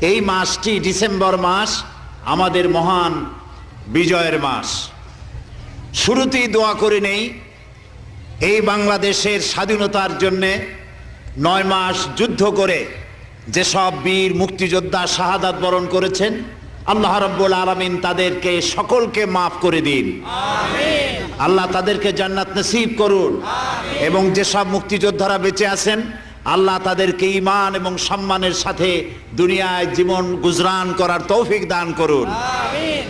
এই মাসটি ডিসেম্বর মাস আমাদের মহান বিজয়ের মাস। শুরুতেই দোয়া করে নেই এই বাংলাদেশের স্বাধীনতার জন্যে 9 মাস যুদ্ধ করে যেসব বীর মুক্তিযোদ্ধা শাহাদাত বরণ করেছেন, আল্লাহ রাব্বুল আলামিন তাদেরকে সকলকে মাফ করে দিন। আমিন। আল্লাহ তাদেরকে জান্নাত নসিব করুন। আমিন। এবং যেসব মুক্তিযোদ্ধারা বেঁচে আছেন, আল্লাহ তাদেরকে ঈমান এবং সম্মানের সাথে দুনিয়ায় জীবন গুজরান করার তৌফিক দান করুন। আমিন।